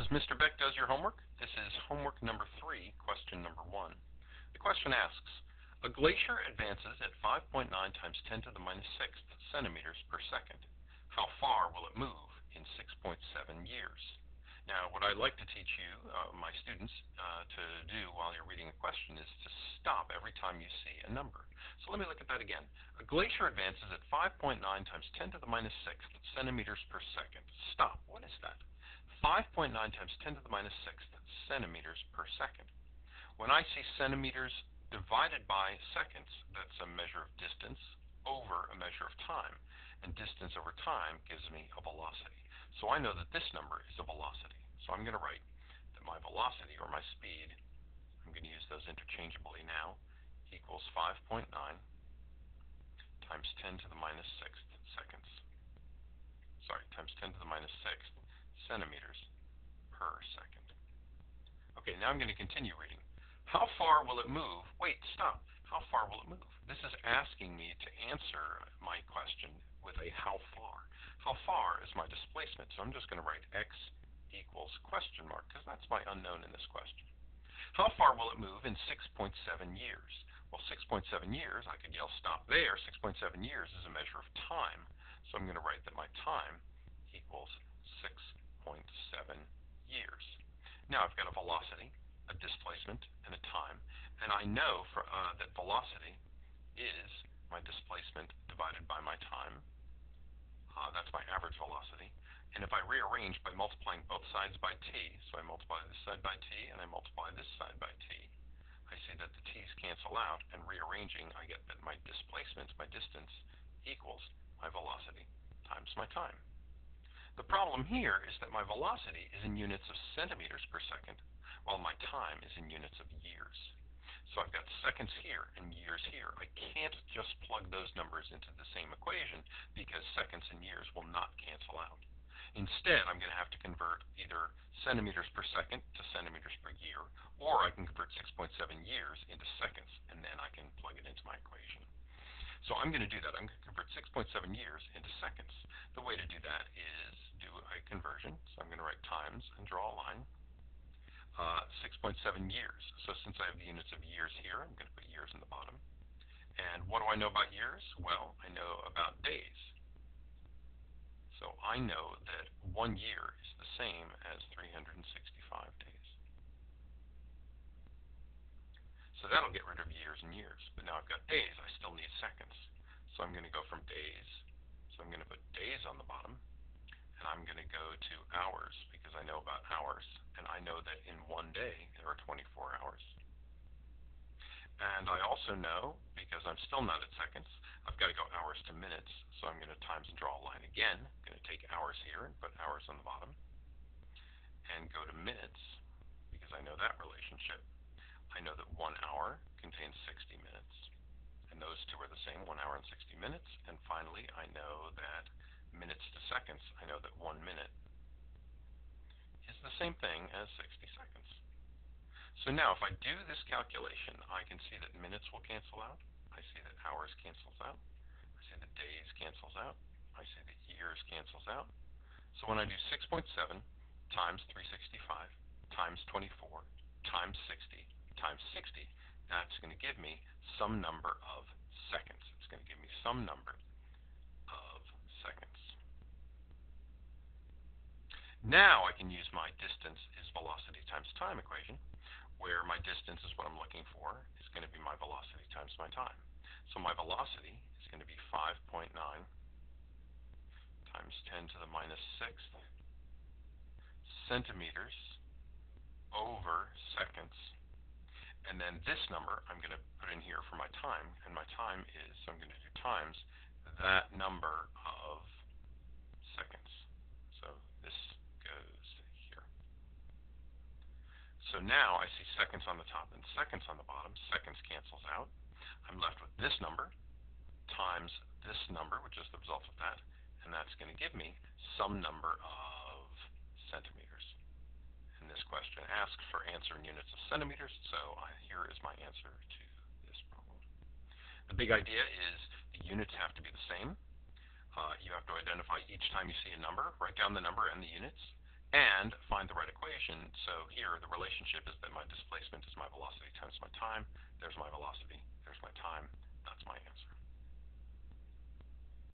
As Mr. Beck does your homework, this is homework number 3, question number 1. The question asks, a glacier advances at 5.9 times 10 to the minus 6th centimeters per second. How far will it move in 6.7 years? Now, what I'd like to teach you, my students, to do while you're reading a question is to stop every time you see a number. So let me look at that again. A glacier advances at 5.9 times 10 to the minus 6th centimeters per second. Stop. What is that? 5.9 times 10 to the minus 6th centimeters per second. When I see centimeters divided by seconds, that's a measure of distance over a measure of time. And distance over time gives me a velocity. So I know that this number is a velocity. So I'm going to write that my velocity, or my speed, I'm going to use those interchangeably now, equals 5.9 times 10 to the minus 6th seconds. Sorry, times 10 to the minus 6th centimeters per second. Okay, now I'm going to continue reading. How far will it move? Wait, stop. How far will it move? This is asking me to answer my question with a how far. How far is my displacement? So I'm just going to write x equals question mark, because that's my unknown in this question. How far will it move in 6.7 years? Well, 6.7 years, I could yell stop there. 6.7 years is a measure of time. So I'm going to write that my time equals 6.7 years. Now I've got a velocity, a displacement, and a time, and I know that velocity is my displacement divided by my time. That's my average velocity. And if I rearrange by multiplying both sides by t, so I multiply this side by t and I multiply this side by t, I see that the t's cancel out, and rearranging I get that my displacement, my distance, equals my velocity times my time. The problem here is that my velocity is in units of centimeters per second, while my time is in units of years. So I've got seconds here and years here. I can't just plug those numbers into the same equation because seconds and years will not cancel out. Instead, I'm going to have to convert either centimeters per second to centimeters per year, or I can convert 6.7 years into seconds, and then I can plug it into my equation. So I'm going to do that. I'm going to convert 6.7 years into seconds. The way to do that is do a conversion. So I'm going to write times and draw a line. 6.7 years. So since I have the units of years here, I'm going to put years in the bottom. And what do I know about years? Well, I know about days. So I know that 1 year is the same as 365 days. So that'll get rid of years and years. But now I've got days. I still need seconds. So I'm going to go from days. So I'm going to put days on the bottom. And I'm going to go to hours because I know about hours. And I know that in 1 day there are 24 hours. And I also know, because I'm still not at seconds, I've got to go hours to minutes. So I'm going to times and draw a line again. I'm going to take hours here and put hours on the bottom. And go to minutes because I know that relationship. I know that 1 hour contains 60 minutes. And those two are the same, 1 hour and 60 minutes. And finally, I know that minutes to seconds, I know that 1 minute is the same thing as 60 seconds. So now if I do this calculation, I can see that minutes will cancel out. I see that hours cancels out. I see that days cancels out. I see that years cancels out. So when I do 6.7 times 365 times 24 times 60 times 60, that's going to give me some number of seconds. It's going to give me some number of seconds. Now I can use my distance is velocity times time equation, where my distance is what I'm looking for. Is going to be my velocity times my time. So my velocity is going to be 5.9 times 10 to the minus 6th centimeters over seconds. And then this number I'm going to put in here for my time, and my time is, so I'm going to do times that number of seconds. So this goes here. So now I see seconds on the top and seconds on the bottom. Seconds cancels out. I'm left with this number times this number, which is the result of that, and that's going to give me some number of centimeters. And this question asks for answer in units of centimeters, so here is my answer to this problem. The big idea is the units have to be the same. You have to identify each time you see a number, write down the number and the units, and find the right equation. relationship is that my displacement is my velocity times my time. There's my velocity.